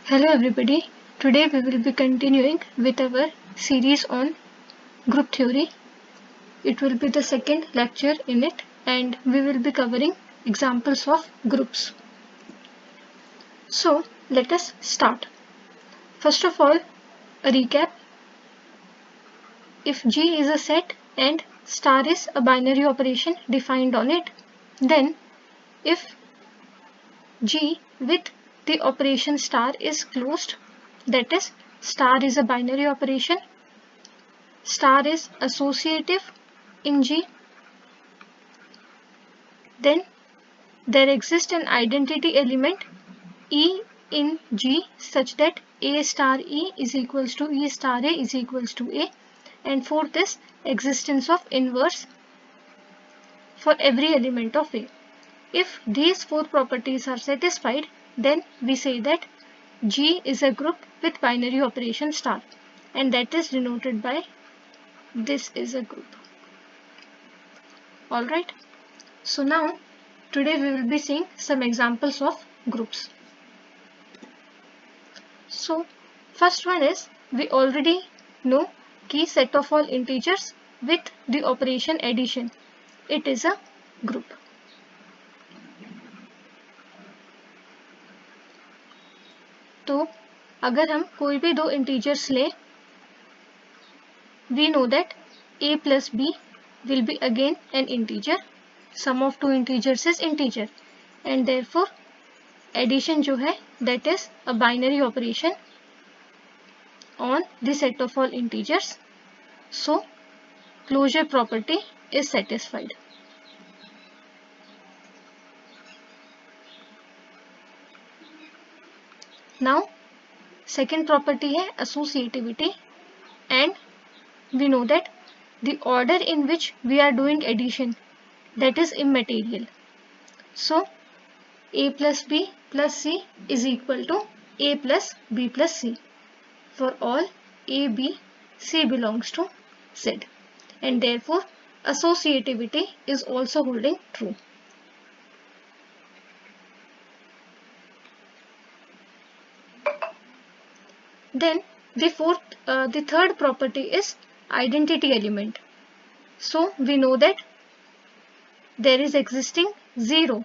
Hello everybody, today we will be continuing with our series on group theory. It will be the second lecture in it and we will be covering examples of groups. So let us start. First of all, a recap. If G is a set and star is a binary operation defined on it, then if G with the operation star is closed, that is star is a binary operation, star is associative in G, then there exists an identity element E in G such that A star E is equals to E star A is equals to A, and fourth is existence of inverse for every element of A. If these four properties are satisfied, then we say that G is a group with binary operation star, and that is denoted by this is a group. Alright, so now today we will be seeing some examples of groups. So first one is, we already know key set of all integers with the operation addition. It is a group. तो अगर हम कोई भी दो integers ले, we know that a plus b will be again an integer. Sum of two integers is integer, and therefore addition जो है that is a binary operation on the set of all integers. So closure property is satisfied. Now second property है associativity, and we know that the order in which we are doing addition, that is immaterial. So a plus b plus c is equal to a plus b plus c for all a, b, c belongs to z, and therefore associativity is also holding true. Then the third property is identity element. So we know that there is existing 0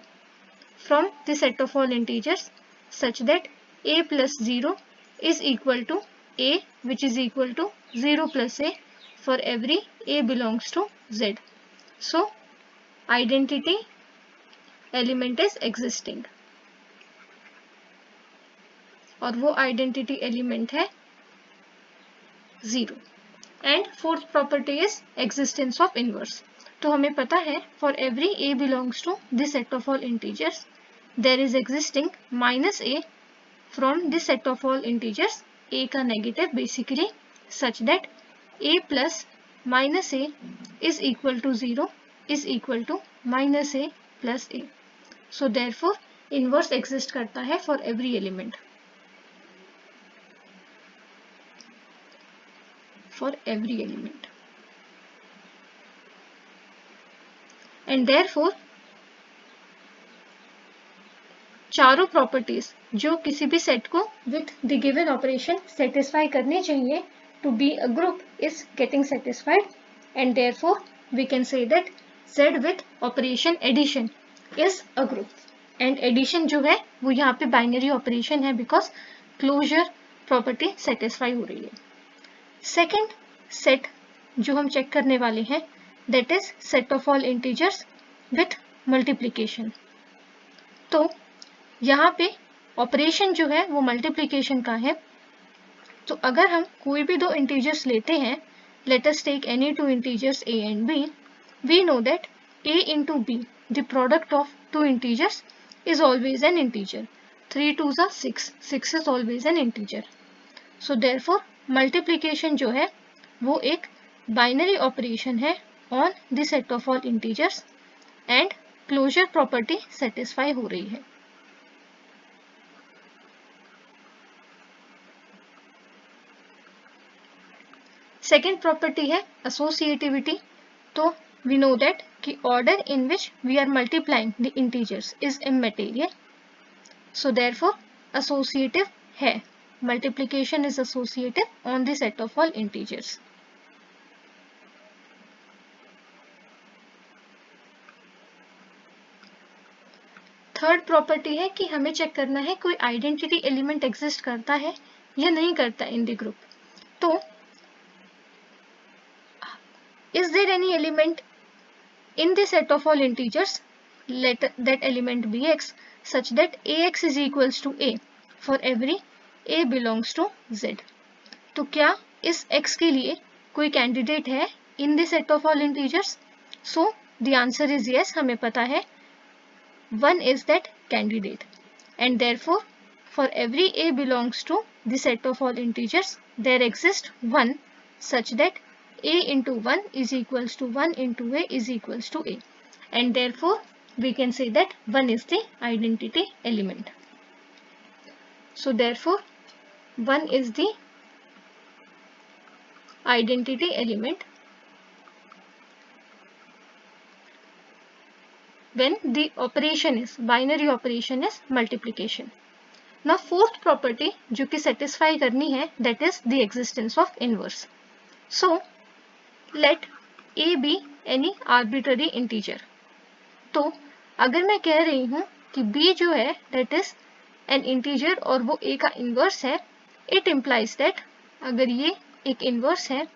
from the set of all integers such that a plus 0 is equal to a, which is equal to 0 plus a for every a belongs to z. So identity element is existing, और वो identity element है 0. And fourth property is existence of inverse. तो हमें पता है for every a belongs to the set of all integers, there is existing minus a from the set of all integers, a का negative basically, such that a plus minus a is equal to 0 is equal to minus a plus a. So therefore inverse exist करता है for every element. For every element. And therefore चारों properties जो किसी भी set को with the given operation satisfy करनी चाहिए to be a group is getting satisfied, and therefore we can say that Z with operation addition is a group. And addition जो है वो यहाँ पे बाइनरी ऑपरेशन है बिकॉज क्लोजर प्रॉपर्टी सेटिस्फाई हो रही है. सेकेंड सेट जो हम चेक करने वाले हैं that is set of all integers with multiplication. तो यहाँ पे ऑपरेशन जो है वो मल्टीप्लीकेशन का है. तो अगर हम कोई भी दो इंटीजर्स लेते हैं, let us take any two integers a and b, we know that a into b, the product of two integers is always an integer. 3 2s are 6, 6 is always an integer. So therefore multiplication जो है वो एक binary operation है on the set of all integers, and closure property satisfy हो रही है. Second property है associativity. तो वी नो दैट कि order in which we are multiplying the integers is immaterial, so therefore associative है. multiplication is associative on the set of all integers. Third property है कि हमें चेक करना है कोई आइडेंटिटी एलिमेंट एग्जिस्ट करता है या नहीं करता इन द ग्रुप. तो is there any element in the set of all integers, let that element be x, such that ax is equals to a for every a belongs to z. तो क्या इस x के लिए कोई candidate है in the set of all integers? So the answer is yes. हमें पता है 1 is that candidate, and therefore for every a belongs to the set of all integers there exists 1 such that a into 1 is equals to 1 into a is equals to a, and therefore we can say that 1 is the identity element. So therefore 1 is the identity element when the operation is binary operation is multiplication. Now fourth property जो कि satisfy करनी है, that is the existence of inverse. So let a be any arbitrary integer. तो अगर मैं कह रही हूँ कि b जो है that is an integer और वो a का inverse है, it implies that अगर ये एक inverse है,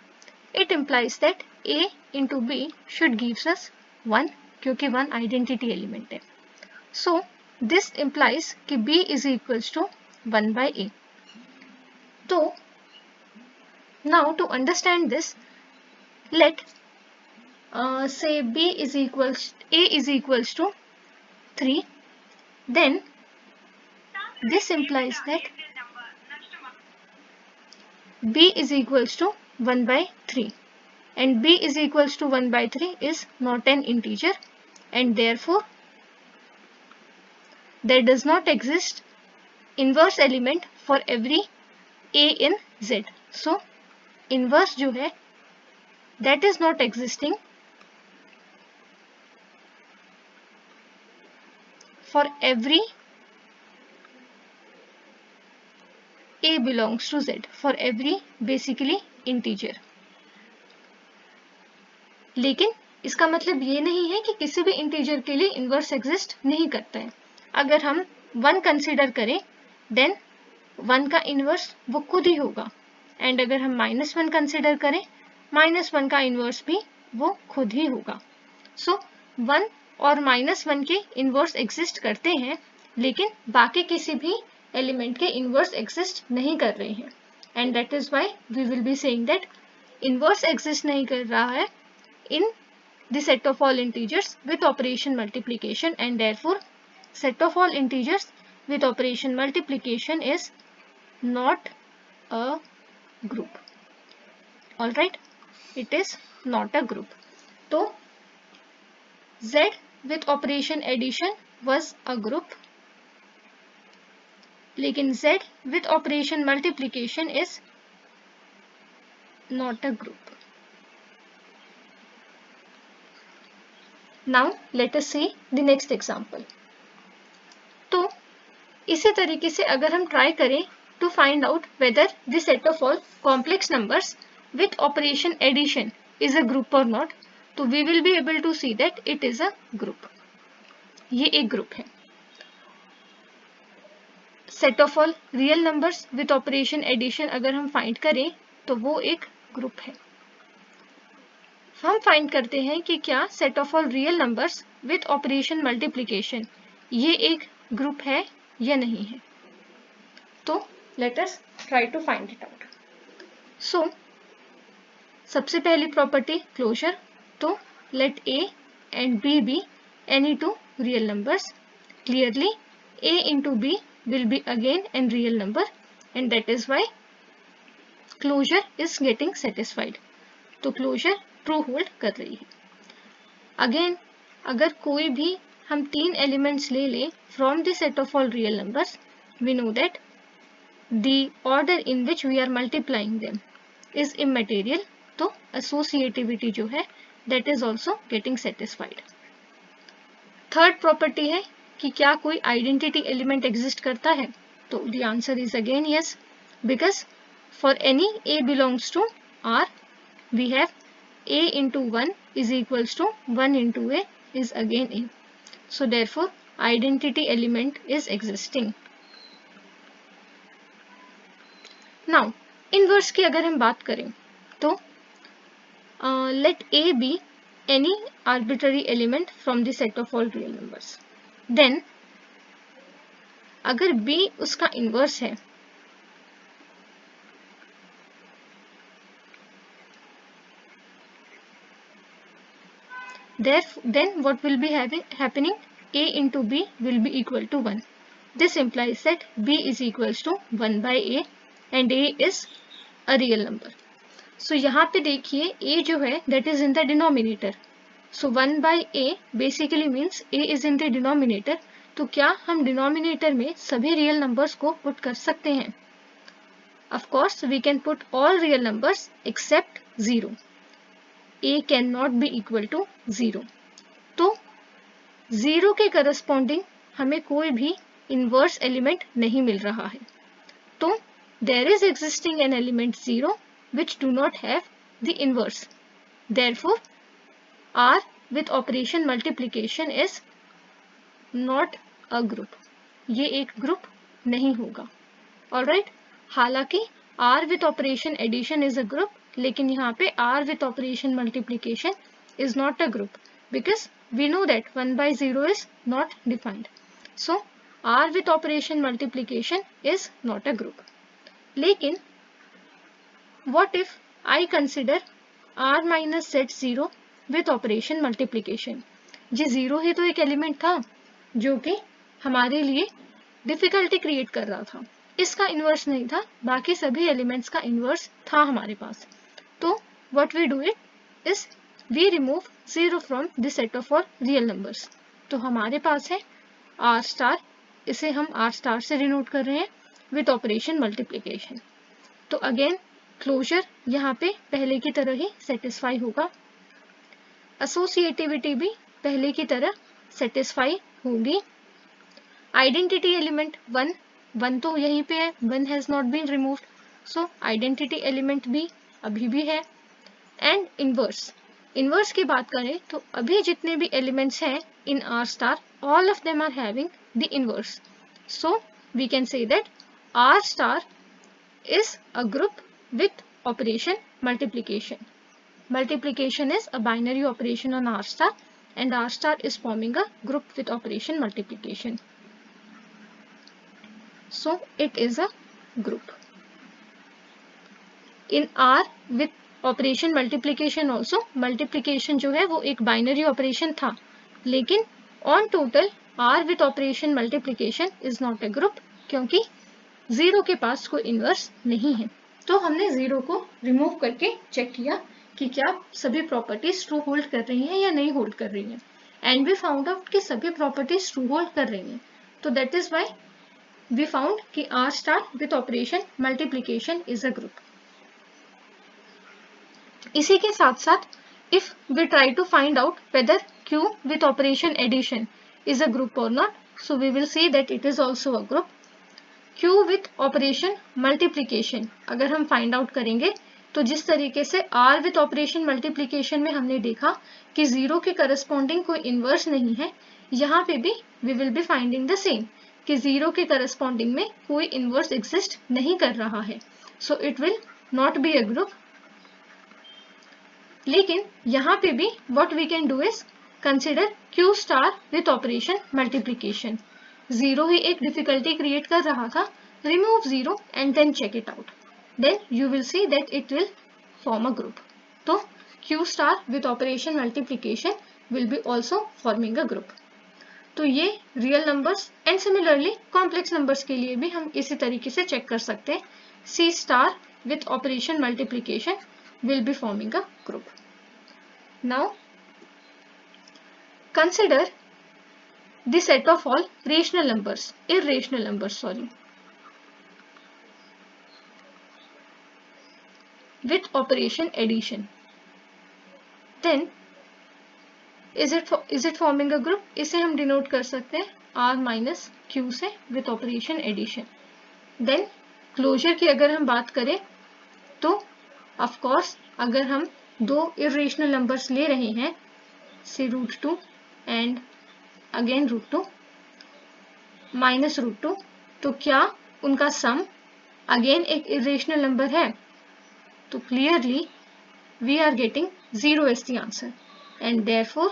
it implies that a into b should gives us 1 क्योंकि 1 identity element है. So this implies कि b is equals to 1 by a. तो now to understand this, let say a is equals to 3, then this implies that b is equals to 1 by 3, and b is equals to 1 by 3 is not an integer, and therefore there does not exist inverse element for every a in z. So inverse जो है that is not existing for every a belongs to z, for every basically integer. लेकिन इसका मतलब ये नहीं है कि किसी भी इंटीजर के लिए इनवर्स एग्जिस्ट नहीं करता है. अगर हम 1 कंसीडर करें देन 1 का इनवर्स वो खुद ही होगा, एंड अगर हम -1 कंसीडर करें -1 का इनवर्स भी वो खुद ही होगा. सो 1 और -1 के इनवर्स एग्जिस्ट करते हैं, लेकिन बाकी किसी भी एलिमेंट के इनवर्स एग्जिस्ट नहीं कर रहे हैं, and that is why we will be saying that inverse exist नहीं कर रहा है in the set of all integers with operation multiplication, and therefore set of all integers with operation multiplication is not a group. All right, it is not a group. So z with operation addition was a group, लेकिन z with operation multiplication is not a group. Now let us see the next example. तो इसी तरीके से अगर हम try करें to find out whether the set of all complex numbers with operation addition is a group or not, तो we will be able to see that it is a group. ये एक ग्रुप है. set of all real numbers with operation addition अगर हम find करें तो वो एक ग्रुप है. हम फाइंड करते हैं कि क्या set of all real numbers with operation multiplication ये एक ग्रुप है या नहीं है. तो let us try to find it out. So सबसे पहली प्रॉपर्टी क्लोजर. तो let a and b be any two real numbers. Clearly a into b will be again an real number, and that is why closure is getting satisfied. तो closure true hold कर रही है. Again अगर कोई भी हम 3 elements ले लें from the set of all real numbers, we know that the order in which we are multiplying them is immaterial. तो एसोसिएटिविटी जो है that is also getting satisfied. Third property है कि क्या कोई आइडेंटिटी एलिमेंट एग्जिस्ट करता है. तो the answer is again yes. because for any a belongs to R, we have a into 1 is equals to 1 into a is again a. So therefore identity element is existing. Now inverse की अगर हम बात करें तो let a be any arbitrary element from the set of all real numbers. Then अगर b उसका inverse है, then what will be happening? A into b will be equal to 1. This implies that b is equals to 1 by a and a is a real number. So यहाँ पे देखिए a जो है that is in the denominator. So 1 by a basically means a is in the denominator. तो क्या हम denominator में सभी real numbers को put कर सकते हैं? Of course we can put all real numbers except 0. a cannot be equal to 0. तो 0 के corresponding हमें कोई भी inverse element नहीं मिल रहा है. तो there is existing an element 0 which do not have the inverse. Therefore, R with operation multiplication is not a group. ये एक group नहीं होगा. Alright? हालांकि R with operation addition is a group, लेकिन यहाँ पे R with operation multiplication is not a group because we know that 1 by 0 is not defined. So R with operation multiplication is not a group. लेकिन what if I consider R minus set 0 with operation multiplication? ये 0 ही तो एक element था जो कि हमारे लिए difficulty create कर रहा था. इसका इन्वर्स नहीं था, बाकी सभी एलिमेंट्स का इन्वर्स था हमारे पास. तो what we do it is we remove 0 from the set of all real numbers. तो हमारे पास है R star, इसे हम R star से डिनोट कर रहे हैं with operation multiplication. तो अगेन क्लोजर यहाँ पे पहले की तरह ही सेटिस्फाई होगा. एसोसिएटिविटी भी पहले की तरह सेटिस्फाई होगी. आइडेंटिटी एलिमेंट 1 तो यहीं पे है, 1 has not been removed, so identity element भी अभी भी है. एंड इनवर्स की बात करें तो अभी जितने भी एलिमेंट्स हैं in R star, all of them are having the inverse. So we can say that R star is a group with operation multiplication. Multiplication is a binary operation on R star and R star is forming a group with operation multiplication. So it is a group. In R with operation multiplication also, multiplication जो है वो एक binary operation था, लेकिन on total R with operation multiplication is not a group क्योंकि 0 के पास कोई inverse नहीं है. तो हमने 0 को रिमूव करके चेक किया कि क्या सभी प्रॉपर्टीज ट्रू होल्ड कर रही हैं या नहीं होल्ड कर रही हैं. एंड वी फाउंड आउट कि सभी प्रॉपर्टीज ट्रू होल्ड कर रही हैं. तो that is why we found कि R star with operation multiplication is a group. इसी के साथ साथ if we try to find out whether Q with operation addition is a group और not, so we will see that it is also a group. Q with operation multiplication अगर हम find out करेंगे तो जिस तरीके से R with operation multiplication में हमने देखा कि 0 के करस्पॉन्डिंग कोई इनवर्स नहीं है, यहाँ पे भी we will be finding the same कि 0 के करस्पॉन्डिंग में कोई इनवर्स एग्जिस्ट नहीं कर रहा है. So it will not be a group. लेकिन यहाँ पे भी what we can do is consider Q star with operation multiplication. 0 ही एक डिफिकल्टी क्रिएट कर रहा था, remove 0 and then check it out, then you will see that it will form a group. तो Q star with operation multiplication will be also forming a group. तो ये real numbers and similarly complex numbers के लिए भी हम इसी तरीके से चेक कर सकते हैं. C star with operation multiplication will be forming a group. Now consider the set of all irrational numbers, with operation addition. Then is it forming a group? इसे हम denote कर सकते हैं R minus Q से with operation addition. Then closure की अगर हम बात करें तो ऑफ कोर्स अगर हम दो इरेशनल नंबर्स ले रहे हैं, से √2 एंड अगेन √2 माइनस √2, तो क्या उनका सम अगेन एक इरेशनल नंबर है? तो clearly we are getting 0 as the answer, and therefore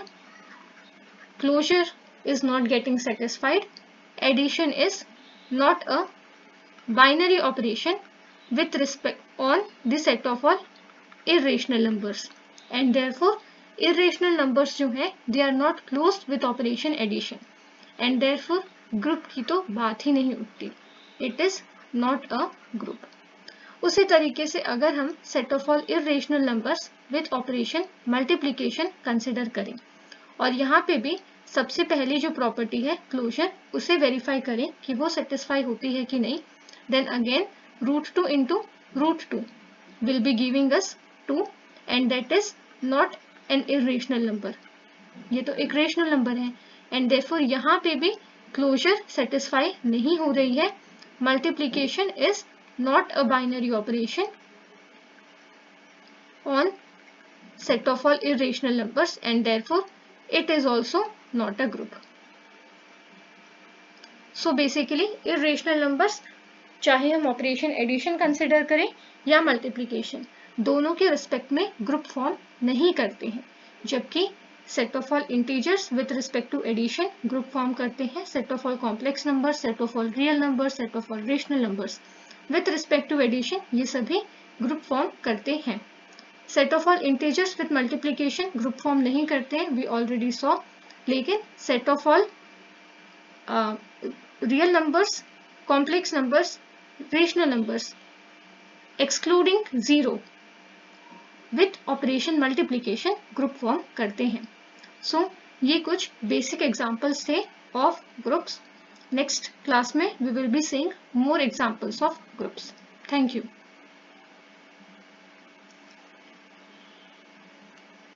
closure is not getting satisfied. Addition is not a binary operation with respect on the set of all irrational numbers, and therefore irrational numbers जो है they are not closed with operation addition, and therefore group की तो बात ही नहीं उठती. It is not a group. उसी तरीके से अगर हम set of all irrational numbers with operation multiplication consider करें और यहाँ पे भी सबसे पहली जो प्रॉपर्टी है क्लोजर उसे वेरीफाई करें कि वो सेटिस्फाई होती है कि नहीं, then again √2 into √2 will be giving us 2 and that is not an irrational number. ये तो एक रेशनल नंबर है एंड therefore यहाँ पे भी क्लोजर सेटिस्फाई नहीं हो रही है. Multiplication is not a binary operation on set of all irrational numbers and therefore it is also not a group. So basically irrational numbers चाहे हम ऑपरेशन एडिशन कंसिडर करें या मल्टीप्लिकेशन, दोनों के रिस्पेक्ट में ग्रुप फॉर्म नहीं करते हैं, जबकि set of all integers with respect to addition group form करते हैं. Set of all complex numbers, set of all real numbers, set of all rational numbers with respect to addition ये सभी group form करते हैं. Set of all integers with multiplication group form नहीं करते हैं, we already saw. लेकिन set of all real numbers, complex numbers, rational numbers excluding 0 with operation multiplication group form करते हैं. सो ये कुछ बेसिक एग्जांपल्स थे ऑफ ग्रुप्स. नेक्स्ट क्लास में we will be seeing more examples of groups. Thank you.